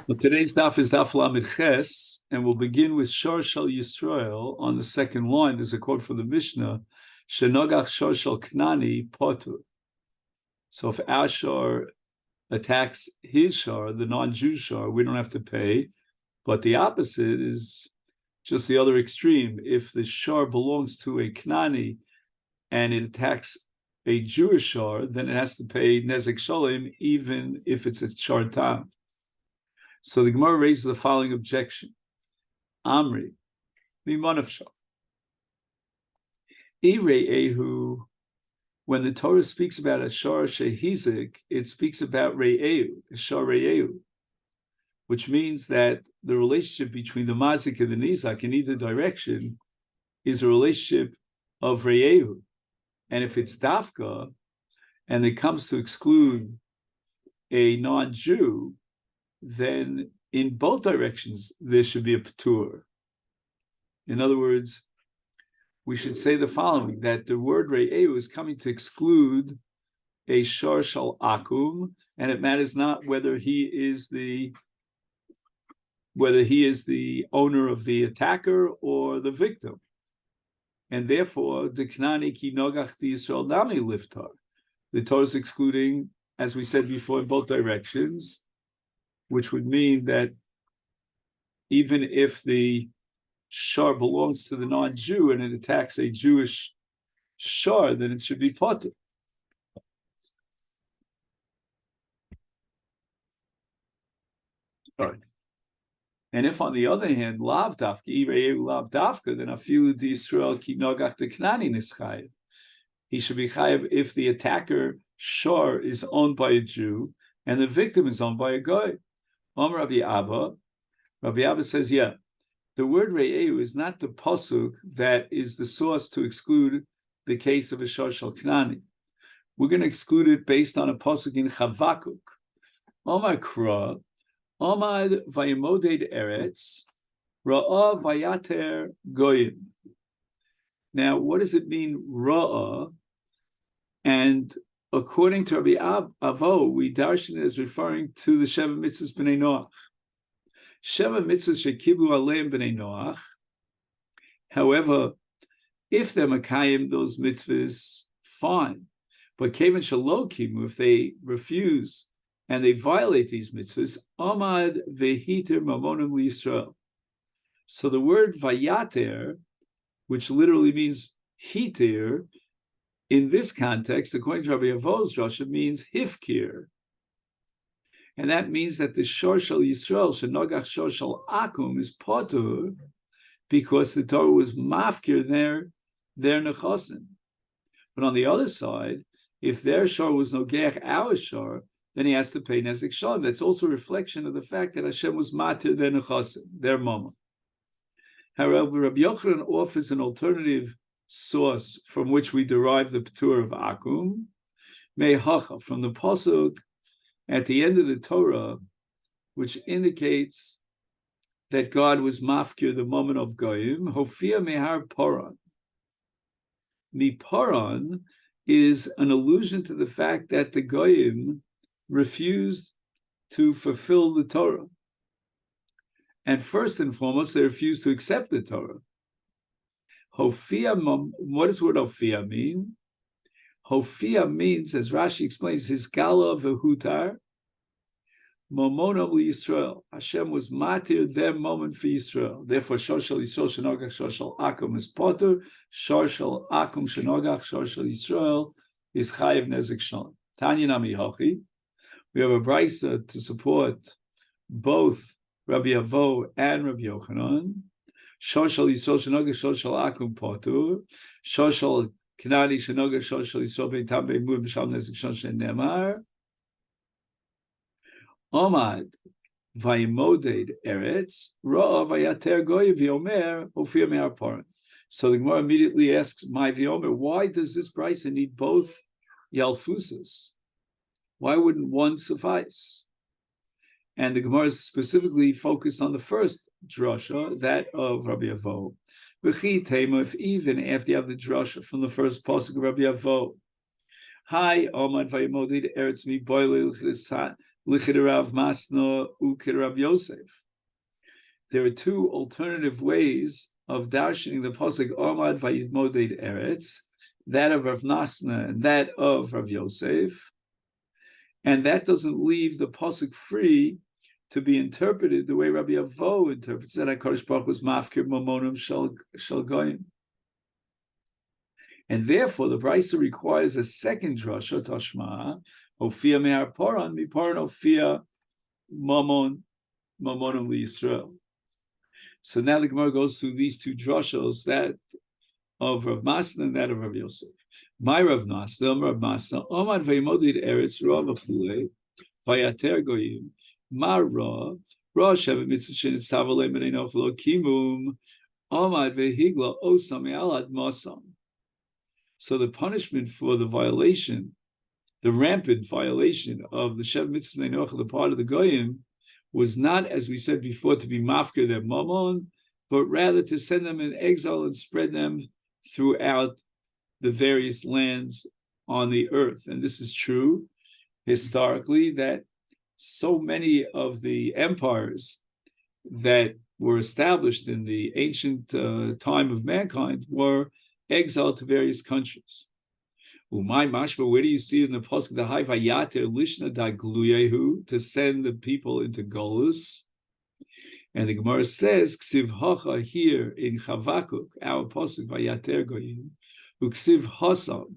Well, today's daf is daf Lamed Ches, and we'll begin with Shor Shel Yisrael on the second line. There's a quote from the Mishnah, Shenogach Shor Shel Knani Potur. So if our shor attacks his shor, the non-Jew shor, we don't have to pay. But the opposite is just the other extreme. If the shor belongs to a Knani and it attacks a Jewish shor, then it has to pay Nezek Sholem, even if it's a shor tam. So the Gemara raises the following objection. Amri, Mimonavsha. Ehu, when the Torah speaks about a shor shehizik, it speaks about re'eu, shor re'eu, which means that the relationship between the mazik and the nizak in either direction is a relationship of re'eu. And if it's dafka, and it comes to exclude a non-Jew, then in both directions there should be a patur. In other words, we should say the following, that the word re'eu is coming to exclude a shor shal akum, and it matters not whether he is the owner of the attacker or the victim. And therefore, the Knani ki nogach di Yisrael nami liftar. The Torah is excluding, as we said before, in both directions, which would mean that even if the shor belongs to the non-Jew and it attacks a Jewish shor, then it should be potter. Right. And if, on the other hand, lav dafka, lav dafka, then afilu di Yisrael ki nogach de knani nischayev. He should be chayev if the attacker shor is owned by a Jew and the victim is owned by a goy. Rabbi Abba says, yeah, the word re'eu is not the pasuk that is the source to exclude the case of a shor shel knani. We're going to exclude it based on a pasuk in Chavakuk. Omar Kra, Omad vayimoded eretz, ra'ah vayater goyim. Now, what does it mean, ra'ah? And according to Rabbi Avo, we darshan it as referring to the Sheva Mitzvahs B'nai Noach. Sheva Mitzvahs shekiblu aleim B'nai Noach. However, if they're makayim those mitzvahs, fine. But kevan shelo kimu, if they refuse and they violate these mitzvahs, amad vehiter mamonim liyisrael. So the word vayater, which literally means heter, in this context, according to Rabbi Avo's drasha, means hifkir. And that means that the shor shel Yisrael, shenogach shor shel akum, is potur, because the Torah was mafkir their nechasim. But on the other side, if their shor was nogech our shor, then he has to pay nezek shalom. That's also a reflection of the fact that Hashem was matir their nechasim, their mama. However, Rabbi Yochanan offers an alternative source from which we derive the patur of akum, mehacha, from the pasuk at the end of the Torah, which indicates that God was mafkir the moment of goyim. Hofia mehar paran. The paran is an allusion to the fact that the goyim refused to fulfill the Torah, and first and foremost, they refused to accept the Torah. Hofia, what does the word Hofia mean? Hofia means, as Rashi explains, his gala v'hutar, momonam Yisrael. Hashem was matir their moment for Yisrael. Therefore, shor shel Yisrael shenogach shor shel akum is potter. Shor shel akum shenogach shor shel Yisrael is chayiv nezek shalom. Tanya nami hachi. We have a brisa to support both Rabbi Avo and Rabbi Yochanan. Shor shel Yisrael shenogach shor shel akum potur. Shor shel knani shenogach shor shel Yisrael beitam beimur b'shal nezek shalom shenemar. Omad vayimoded eretz ra'ah vayater goy v'yomer ofir me'ar paran. So the Gemara immediately asks, my v'yomer, why does this brisa need both yalfusas? Why wouldn't one suffice? And the Gemara is specifically focused on the first drasha, that of Rabbi Avo. V'chi tema, if even after you have the drasha from the first pasuk of Rabbi Avo, Hi, Omad vayimoded eretz mi boilil Lichidarav Masna Ukidarav Yosef. There are two alternative ways of darshaning the pasuk Omad Vayidmoded Eretz, that of Rav Nasna and that of Rav Yosef, and that doesn't leave the pasuk free to be interpreted the way Rabbi Avo interprets that HaKadosh Baruch Hu was mafkir mamonim shel goyim. And therefore, the Brisa requires a second drasha, Tashma, Ofia me'ar paran, miparan Ofia mamonim liYisrael. So now the Gemara goes through these two drashos, that of Rav Masna and that of Rav Yosef. My Rav Masna, Rav Masna, Omad v'yimodid eretz Rav Achule, v'yater goyim, Mar Ra, Ra Sheva Mitzvah Shenitztav Alei Menei Lo Kimum, Omad v'higla Osam Me'alad Masam. So the punishment for the violation, the rampant violation of the Sheva Mitzvah Menei on the part of the goyim, was not, as we said before, to be mafker their mammon, but rather to send them in exile and spread them throughout the various lands on the earth. And this is true historically, that so many of the empires that were established in the ancient time of mankind were exiled to various countries. Umay mashma, where do you see in the pasuk the high vayater lishna da gluyehu, to send the people into Golus? And the Gemara says, Ksiv hacha here in Chavakuk, our pasuk vayater goyim, uksiv hasam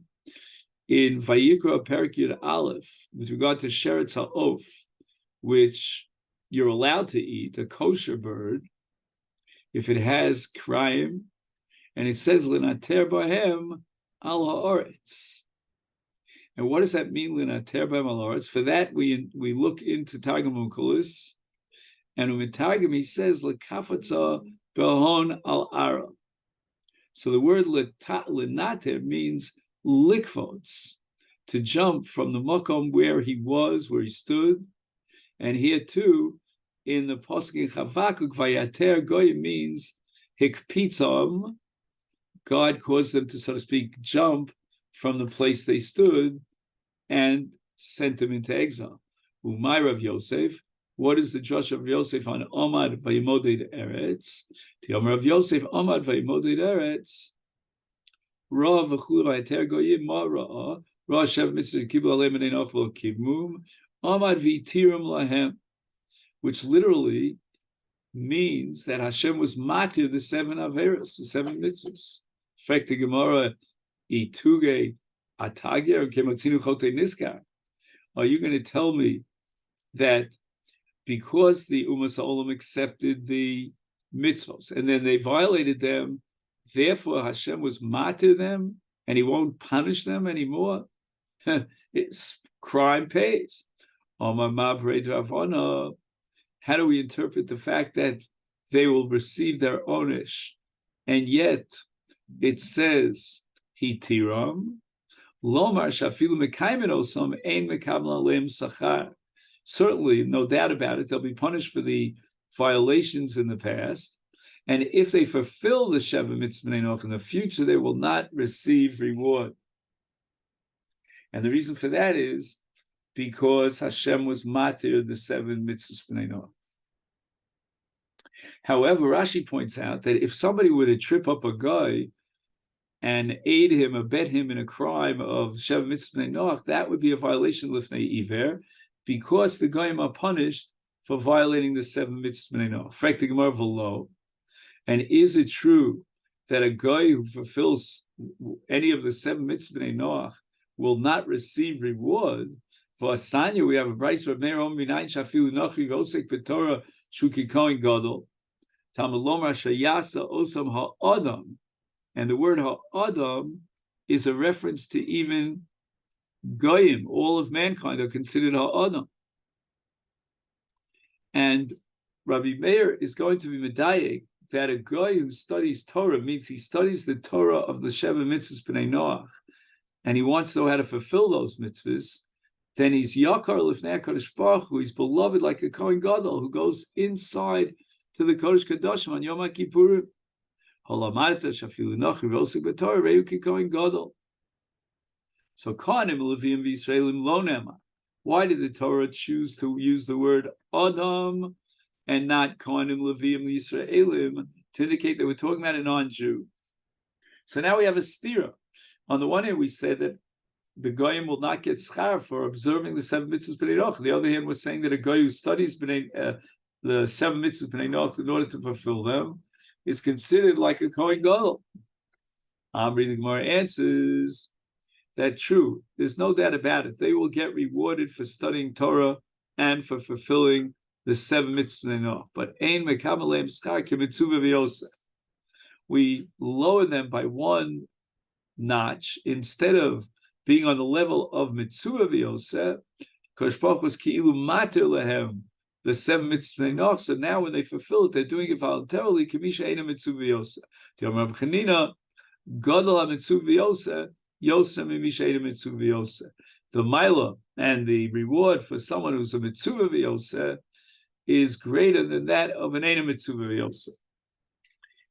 in Vayikra Perek Yud Aleph, with regard to sheretz ha'of, which you're allowed to eat, a kosher bird, if it has kraim, and it says l'nater bahem al ha'aretz. And what does that mean, l'nater bahem al ha'aretz? For that we look into Targum Onkelos, and in Targum he says l'kafatza behon al ara. So the word l'nater means likvots, to jump from the makom where he was, where he stood. And here too, in the pasuk in Chavakuk, vayater goyim means hikpitzam. God caused them to, so to speak, jump from the place they stood and sent them into exile. Umay Rav Yosef, what is the Josh of Yosef on Omad Vayimoded Eretz? The Omar of Yosef, Omad Vayimoded Eretz, Ra v'chulu vayater goyim ma ra'a, Ra shev mitzvah kibul alei menei nochlo kibmum, Omad v'tirim lahem, which literally means that Hashem was matir the seven averos, the seven mitzvahs. In fact, the Gemara, ituge atager kemotzinu chote niskar. Are you going to tell me that because the Umas Ha'olam accepted the mitzvahs and then they violated them, therefore Hashem was matir them and He won't punish them anymore? It's crime pays. How do we interpret the fact that they will receive their onish, and yet it says hitiram lomar shafilu mekaymin osam ein mekabel aleim sachar? Certainly, no doubt about it, they'll be punished for the violations in the past, and if they fulfill the Sheva Mitzvah Enoch in the future, they will not receive reward. And the reason for that is because Hashem was matir the seven mitzvahs b'nei Noach. However, Rashi points out that if somebody were to trip up a guy and aid him, abet him in a crime of Sheva mitzvah b'nei Noach, that would be a violation of lifnei iver, because the goyim are punished for violating the seven mitzvahs b'nei Noach. Frek the Gemara v'lo. And is it true that a guy who fulfills any of the seven mitzvahs b'nei Noach will not receive reward? For Asanya, we have a Bryce of Meir Om Minayin Shafilu Nochi Gosek B'Torah Shuki Kohen Gadol Tamalomar Shayasa Osam Ha'adam, and the word Ha'adam is a reference to even Goyim. All of mankind are considered Ha'adam. And Rabbi Meir is going to be medayek that a guy who studies Torah means he studies the Torah of the Sheva Mitzvahs B'nei Noach, and he wants to know how to fulfill those mitzvahs. Then he's Yakar Lifnei HaKadosh Baruch Hu, he's beloved like a Kohen Gadol who goes inside to the Kodesh Kadoshim on Yom HaKippurim. Holamarta shafilu nochi v'osek b'Torah reu ki Kohen Gadol. So Kohanim Levim v'Yisraelim lo nema. Why did the Torah choose to use the word Adam and not Kohanim, Leviim, Yisraelim to indicate that we're talking about a non-Jew? So now we have a stira. On the one hand, we said that the goyim will not get schar for observing the 7 mitzvahs b'nei Noach. On the other hand, we're saying that a goy who studies the 7 mitzvahs b'nei Noach in order to fulfill them is considered like a Kohen Gadol. Amri, the Gemara answers that true. There's no doubt about it. They will get rewarded for studying Torah and for fulfilling the 7 mitzvahs b'nei Noach. But ein mekabel lehem schar k'mitzvah v'yosef. We lower them by one notch instead of being on the level of mitzvah v'yosef. Kosh Baruch was ki'ilu mater lehem, the 7 mitzvahs b'nei Noach. So now when they fulfill it, they're doing it voluntarily. K'misha eina mitzvah v'yosef. T'yom Rab Chanina, gadol ha-mitzvah v'yosef, yosef mimisha eina mitzvah v'yosef. The milah and the reward for someone who's a mitzvah v'yosef is greater than that of an eina mitzvah v'yosef.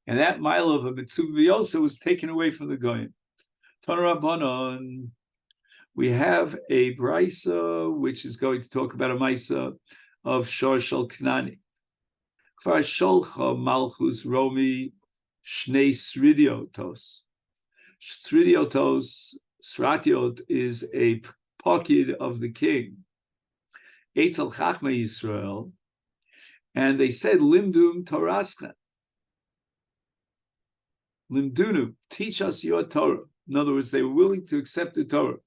And that mile of a mitzvah v'yosef was taken away from the goyim. Tana Rabbanon, we have a brisa which is going to talk about a maisa of Shor Shel Knani. Kvar Sholcha Malchus Romi Shnei Sridiotos. Sratiot is a pocket of the king. Eitzel Chachma Yisrael, and they said Limdum Toraschem. Limdunu, teach us your Torah. In other words, they were willing to accept the Torah.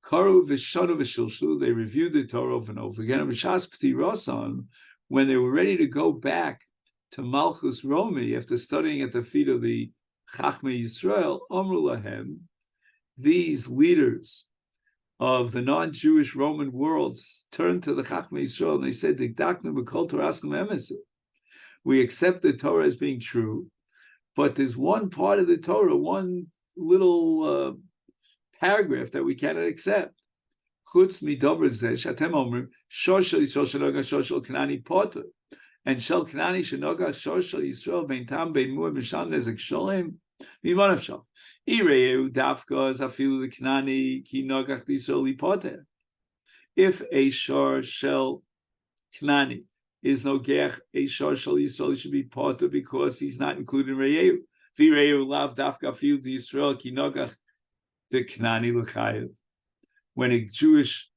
Karu v'shanu v'shilshu, they reviewed the Torah over and over again. And v'shas p'tirasan, when they were ready to go back to Malchus Romi after studying at the feet of the Chachmei Yisrael, Amru lahem, these leaders of the non-Jewish Roman world turned to the Chachmei Yisrael and they said, "Dikdaknu b'kol toraskem emesu." We accept the Torah as being true, but there's one part of the Torah, one little paragraph that we cannot accept. Chutz midover zeh shatem omrim shor shel Yisrael shenoga shor shel Kanani poter, and shel Kanani shenoga shor shel Yisrael bein tam bein muad mishan nezek sholem miman afshal ireu dafka zafilu Kanani ki nogach Yisrael poter. If a shor shel Kanani is no gech, a shor shel Yisrael should be poter because he's not included in reu. V'reu lav dafka afilu Yisrael ki nogach the Knani l'chayev. When a Jewish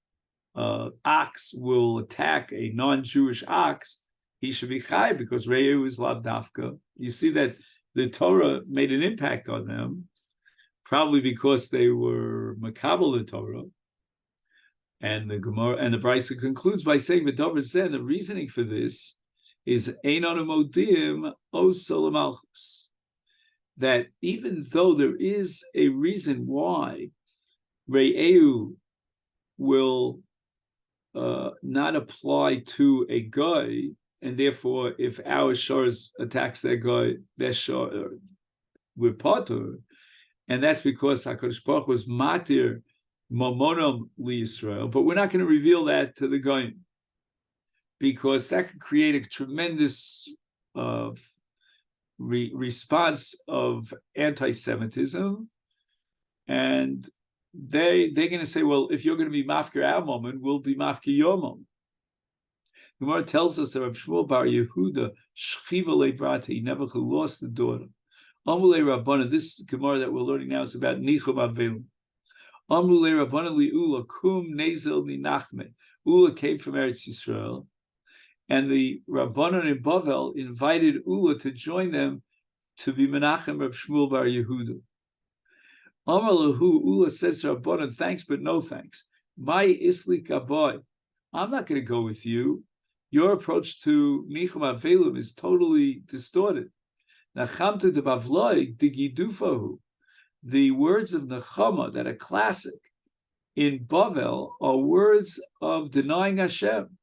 ox will attack a non-Jewish ox, he should be chayev because reu is lav dafka. You see that the Torah made an impact on them, probably because they were makabel the Torah. And the Gemara and the Brisa concludes by saying the reasoning for this is einon modim osol malchus. That even though there is a reason why Re'eu will not apply to a guy, and therefore if our shores attacks that guy, that shore we're potter, and that's because HaKadosh Baruch was matir mamonam liYisrael, but we're not going to reveal that to the guy because that could create a tremendous response of anti-Semitism, and they're going to say, well, if you're going to be mafker our moment, we'll be mafker your moment. The Gemara tells us that Rav Shmuel Bar Yehuda shchiva lebrata, he never lost the daughter. Amrulei Rabbana, this Gemara that we're learning now is about Nichum Avelim. Amrulei Rabbana li'ula kum nezel ninachme. Ula came from Eretz Yisrael, and the Rabbanon in Bavel invited Ula to join them to be Menachem Rav Shmuel Bar Yehuda. Amar lahu, Ula says to Rabbanon, thanks but no thanks. My isli kaboy, I'm not going to go with you. Your approach to Nichum Avelim is totally distorted. Nachamta de Bavloi digidufahu. The words of Nechama that are classic in Bavel are words of denying Hashem,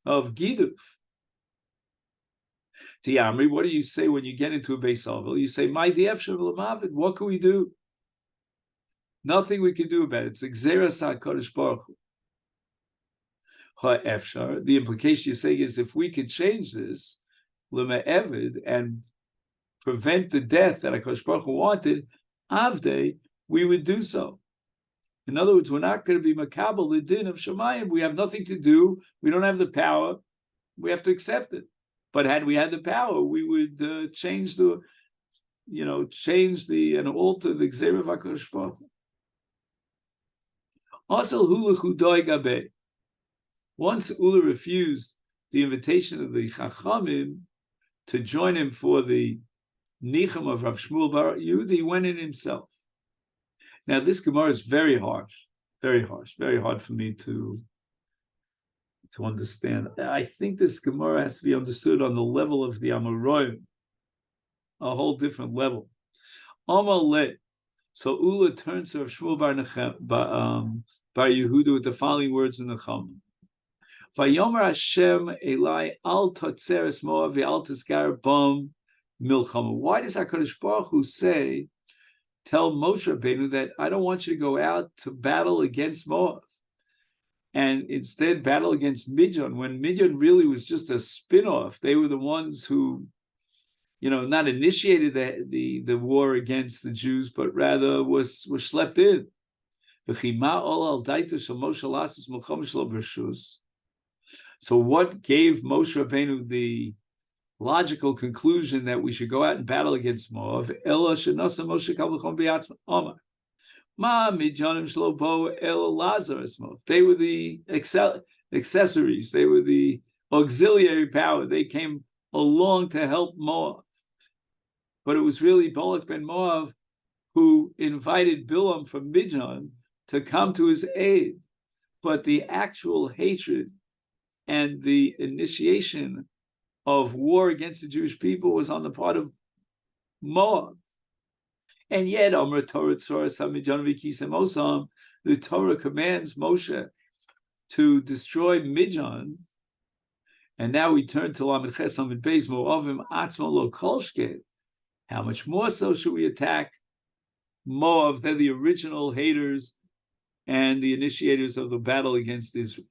of Giduf. Tiamri, what do you say when you get into a Beis Avil? You say, "My diefshav l'mavid." What can we do? Nothing we can do about it. It's Gzeras HaKadosh Baruch Hu. Ha'efshar. The implication you're saying is, if we could change this, l'ma'evid, and prevent the death that HaKadosh Baruch Hu wanted, avdei, we would do so. In other words, we're not going to be makabel the din of Shemayim. We have nothing to do. We don't have the power. We have to accept it. But had we had the power, we would change and alter the Gzeira of HaKadosh Baruch Hu. Also, hulachu doi gabe. Once Ula refused the invitation of the Chachamim to join him for the Nicham of Rav Shmuel Bar Yehudi, he went in himself. Now, this Gemara is very harsh, very hard for me to understand. I think this Gemara has to be understood on the level of the Amoraim, a whole different level. Amaleh. So Ula turns to Rav Shmuel Bar Yehuda with the following words in the Kamma. Vayomer Hashem Elai al totzeres Moav ve'al tizkar bam milchama. Why does HaKadosh Baruch Hu tell Moshe Rabbeinu that I don't want you to go out to battle against Moav, and instead battle against Midian, when Midian really was just a spin-off? They were the ones who, not initiated the war against the Jews, but rather were schlepped in. So what gave Moshe Rabbeinu the logical conclusion that we should go out and battle against Moav? They were the accessories. They were the auxiliary power. They came along to help Moav. But it was really Balak ben Moav who invited Bilam from Midian to come to his aid. But the actual hatred and the initiation of war against the Jewish people was on the part of Moab. And yet, the Torah commands Moshe to destroy Midian. And now we turn to Lamed Ches Amid Beis Moavim Atzmo Lo Kolshke. How much more so should we attack Moab? They're the original haters and the initiators of the battle against Israel.